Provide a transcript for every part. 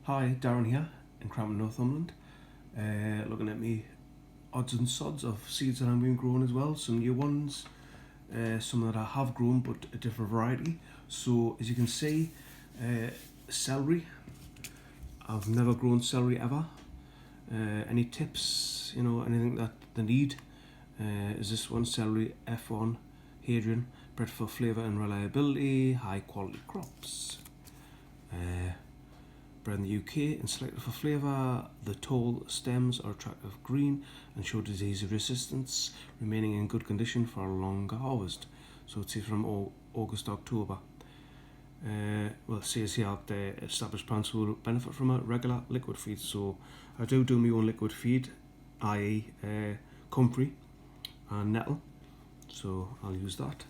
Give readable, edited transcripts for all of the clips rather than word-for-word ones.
Hi, Darren here in Crampton, Northumberland. Looking at me odds and sods of seeds that I'm being grown as well. Some new ones, some that I have grown but a different variety. So as you can see, celery. I've never grown celery ever. Any tips, anything that they need? Is this one, Celery F1 Hadrian, bred for flavour and reliability, high quality crops. Bred in the UK and selected for flavour. The tall stems are attractive green and show disease resistance, remaining in good condition for a longer harvest. So it's from August to October. Well, it says here that established plants will benefit from a regular liquid feed. So I do my own liquid feed, i.e. comfrey and nettle. So I'll use that.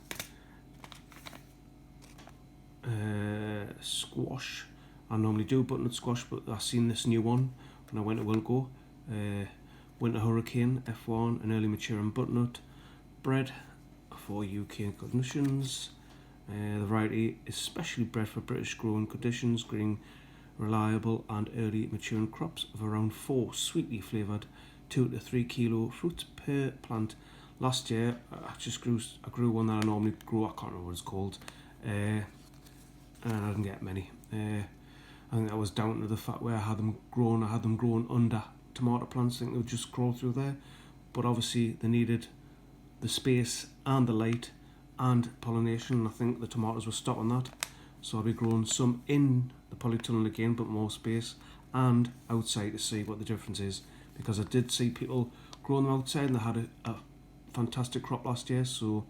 Squash. I normally do butternut squash, but I've seen this new one when I went to Wilco. Winter Hurricane F1, an early maturing butternut, bred for UK conditions. The variety is specially bred for British growing conditions, growing reliable and early maturing crops of around 4 sweetly flavoured 2 to 3 kilo fruits per plant. Last year I grew one that I normally grow, I can't remember what it's called, and I didn't get many. I think that was down to the fact where I had them grown under tomato plants. I think they would just grow through there, but obviously they needed the space and the light and pollination, and I think the tomatoes were stopping that. So I'll be growing some in the polytunnel again, but more space, and outside to see what the difference is, because I did see people growing them outside and they had a fantastic crop last year, so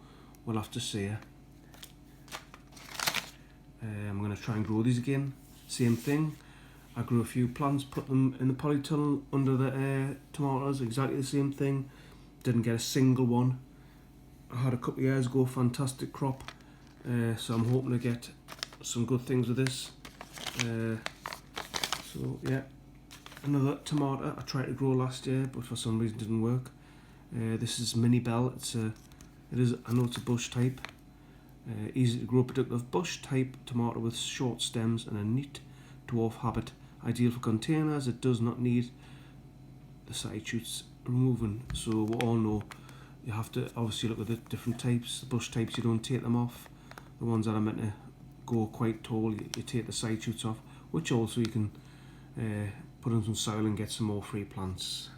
we'll have to see. I'm going to try and grow these again. Same thing, I grew a few plants, put them in the polytunnel under the tomatoes, exactly the same thing. Didn't get a single one. I had a couple of years ago, fantastic crop, so I'm hoping to get some good things with this. So yeah, another tomato I tried to grow last year, but for some reason didn't work. This is Mini Bell. I know it's a bush type. Easy to grow, productive bush type tomato with short stems and a neat dwarf habit. Ideal for containers. It does not need the side shoots removing. So we all know you have to obviously look at the different types. The bush types, you don't take them off. The ones that are meant to go quite tall, you take the side shoots off, which also you can put in some soil and get some more free plants.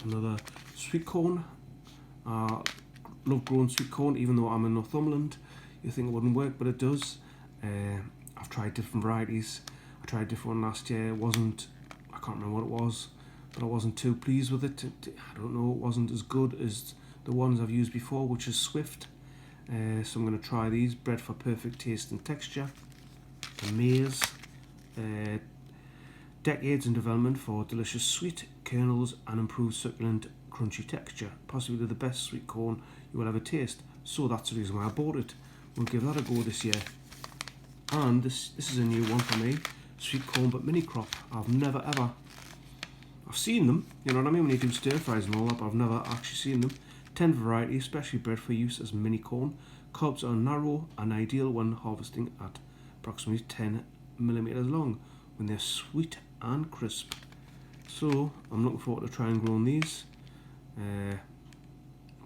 Another sweet corn. Love growing sweet corn, even though I'm in Northumberland. You think it wouldn't work, but it does. I've tried different varieties. I tried a different one last year. I can't remember what it was, but I wasn't too pleased with it. I don't know, it wasn't as good as the ones I've used before, which is Swift. So I'm going to try these. Bred for perfect taste and texture. The maize. Decades in development for delicious sweet kernels and improved succulent crunchy texture. Possibly the best sweet corn you will ever taste. So that's the reason why I bought it. We'll give that a go this year. And this is a new one for me. Sweet corn but mini crop. I've seen them, you know what I mean, when you do stir fries and all that, but I've never actually seen them. 10 variety, especially bred for use as mini corn. Cobs are narrow and ideal when harvesting at approximately 10mm long, when they're sweet and crisp. So I'm looking forward to trying growing these.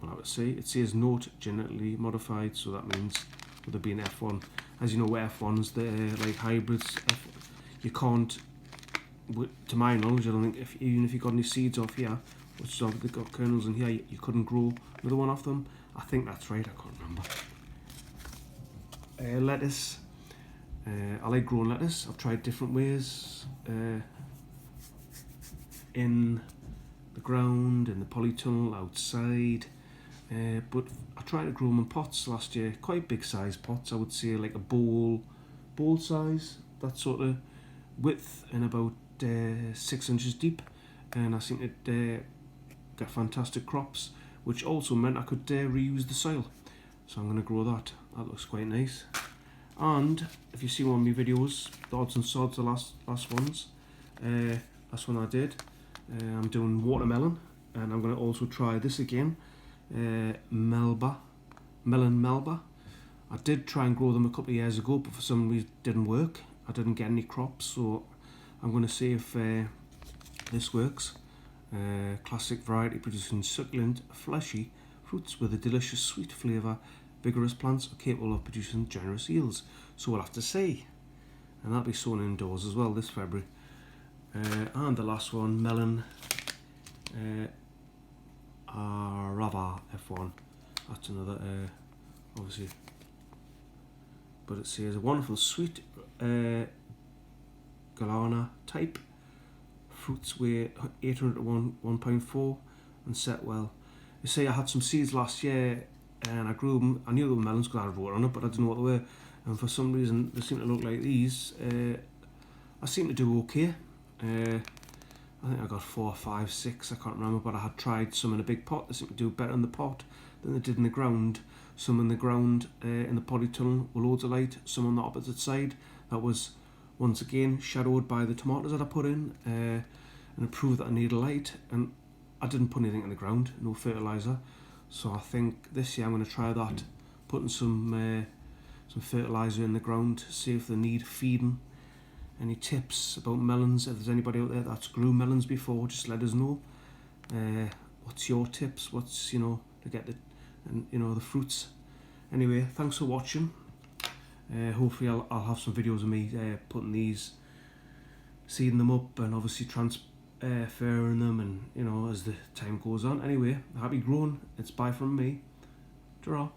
We'll have to see. It says not genetically modified, so that means would there be an F1? As you know, F1s, they're like hybrids. You can't, to my knowledge, I don't think, even if you got any seeds off here, which they've got kernels in here, you couldn't grow another one off them. I think that's right, I can't remember. Lettuce. I like growing lettuce. I've tried different ways. In the ground, in the polytunnel, outside. But I tried to grow them in pots last year, quite big size pots. I would say like a bowl size, that sort of width, and about 6 inches deep. And I seem to get fantastic crops, which also meant I could reuse the soil. So I'm going to grow that. That looks quite nice. And if you see one of my videos, the odds and sods, the last ones, last one I did, I'm doing watermelon, and I'm going to also try this again. Melon Melba. I did try and grow them a couple of years ago, but for some reason it didn't work. I didn't get any crops, so I'm going to see if this works. Classic variety producing succulent, fleshy fruits with a delicious sweet flavour. Vigorous plants are capable of producing generous yields. So we'll have to see. And that'll be sown indoors as well this February. And the last one, melon Rava F1. That's another, obviously. But it says a wonderful sweet Galana type. Fruits weigh 800 to 1.4 and set well. You see, I had some seeds last year and I grew them. I knew they were melons because I had wrote on it, but I didn't know what they were. And for some reason, they seem to look like these. I seem to do okay. I think I got 4, 5, 6, I can't remember, but I had tried some in a big pot. They seem to do better in the pot than they did in the ground. Some in the ground in the polytunnel were loads of light, some on the opposite side. That was, once again, shadowed by the tomatoes that I put in, and it proved that I needed light. And I didn't put anything in the ground, no fertiliser. So I think this year I'm going to try that, putting some fertiliser in the ground to see if they need feeding. Any tips about melons? If there's anybody out there that's grew melons before, just let us know. What's your tips? What's, to get the fruits. Anyway, thanks for watching. Hopefully I'll have some videos of me putting these, seeding them up, and obviously transferring them, and as the time goes on. Anyway, happy growing. It's bye from me. Ta-ra.